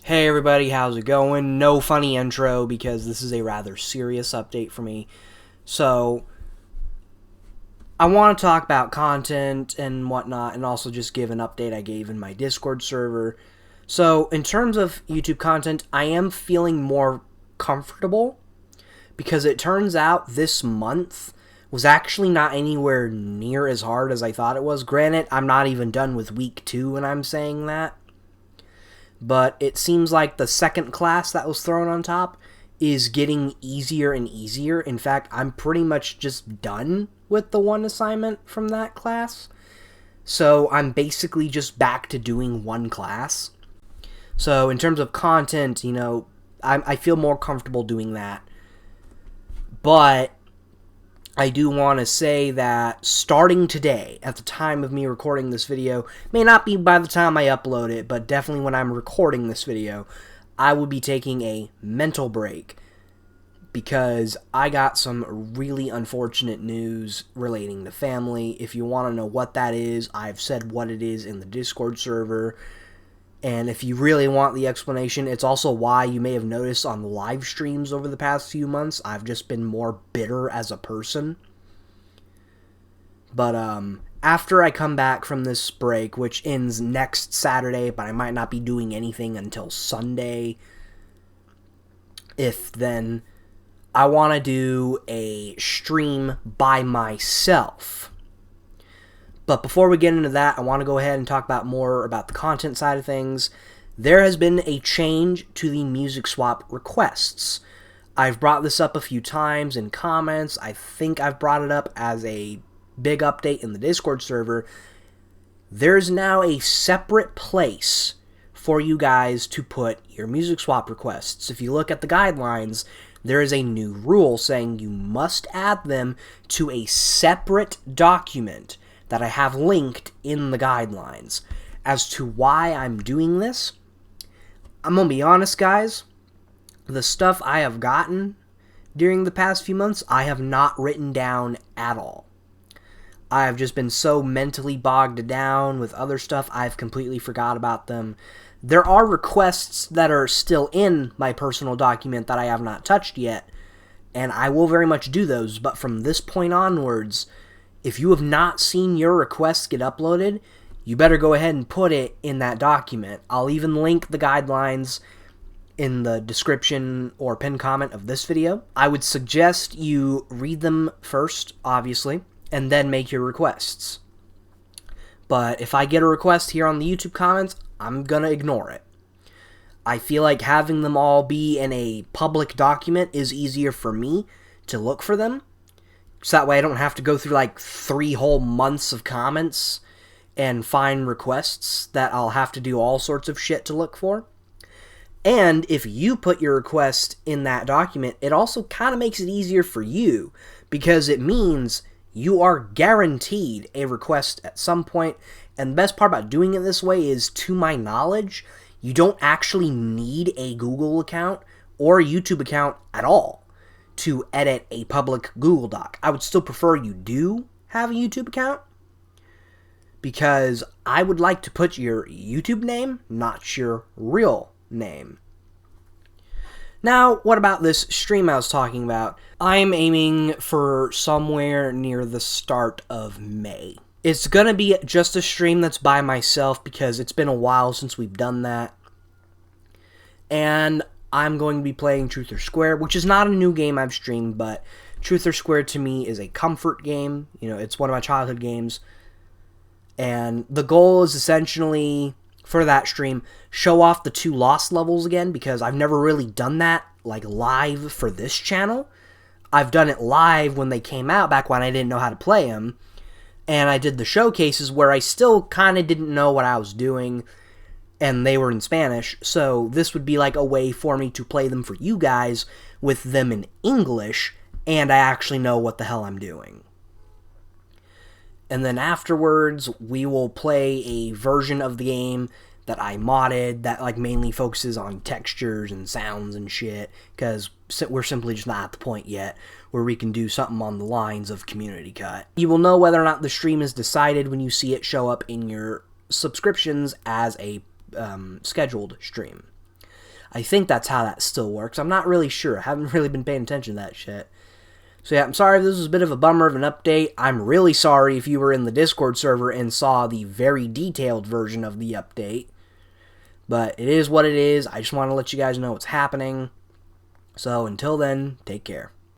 Hey everybody, how's it going? No funny intro because this is a rather serious update for me. So, I want to talk about content and whatnot, and also just give an update I gave in my Discord server. So, in terms of YouTube content, I am feeling more comfortable because it turns out this month was actually not anywhere near as hard as I thought it was. Granted, I'm not even done with week 2 when I'm saying that. But it seems like the second class that was thrown on top is getting easier and easier. In fact, I'm pretty much just done with the one assignment from that class. So I'm basically just back to doing one class. So in terms of content, I feel more comfortable doing that. But I do want to say that starting today, at the time of me recording this video, may not be by the time I upload it, but definitely when I'm recording this video, I will be taking a mental break because I got some really unfortunate news relating to family. If you want to know what that is, I've said what it is in the Discord server. And if you really want the explanation, it's also why you may have noticed on the live streams over the past few months, I've just been more bitter as a person. But after I come back from this break, which ends next Saturday, but I might not be doing anything until Sunday, then I want to do a stream by myself. But before we get into that, I want to go ahead and talk about more about the content side of things. There has been a change to the music swap requests. I've brought this up a few times in comments. I think I've brought it up as a big update in the Discord server. There's now a separate place for you guys to put your music swap requests. If you look at the guidelines, there is a new rule saying you must add them to a separate document that I have linked in the guidelines. As to why I'm doing this, I'm gonna be honest, guys. The stuff I have gotten during the past few months, I have not written down at all. I have just been so mentally bogged down with other stuff, I've completely forgot about them. There are requests that are still in my personal document that I have not touched yet, and I will very much do those, but from this point onwards, if you have not seen your requests get uploaded, you better go ahead and put it in that document. I'll even link the guidelines in the description or pinned comment of this video. I would suggest you read them first, obviously, and then make your requests. But if I get a request here on the YouTube comments, I'm gonna ignore it. I feel like having them all be in a public document is easier for me to look for them. So that way I don't have to go through like 3 whole months of comments and find requests that I'll have to do all sorts of shit to look for. And if you put your request in that document, it also kind of makes it easier for you because it means you are guaranteed a request at some point. And the best part about doing it this way is, to my knowledge, you don't actually need a Google account or a YouTube account at all to edit a public Google Doc. I would still prefer you do have a YouTube account because I would like to put your YouTube name, not your real name. Now, what about this stream I was talking about? I'm aiming for somewhere near the start of May. It's gonna be just a stream that's by myself because it's been a while since we've done that. And I'm going to be playing Truth or Square, which is not a new game I've streamed, but Truth or Square to me is a comfort game. It's one of my childhood games. And the goal is essentially, for that stream, show off the 2 lost levels again, because I've never really done that, like, live for this channel. I've done it live when they came out, back when I didn't know how to play them. And I did the showcases where I still kind of didn't know what I was doing, and they were in Spanish, so this would be like a way for me to play them for you guys with them in English, and I actually know what the hell I'm doing. And then afterwards, we will play a version of the game that I modded that like mainly focuses on textures and sounds and shit, because we're simply just not at the point yet where we can do something on the lines of Community Cut. You will know whether or not the stream is decided when you see it show up in your subscriptions as a scheduled stream. I think that's how that still works. I'm not really sure. I haven't really been paying attention to that shit. So yeah, I'm sorry if this was a bit of a bummer of an update. I'm really sorry if you were in the Discord server and saw the very detailed version of the update. But it is what it is. I just want to let you guys know what's happening. So until then, take care.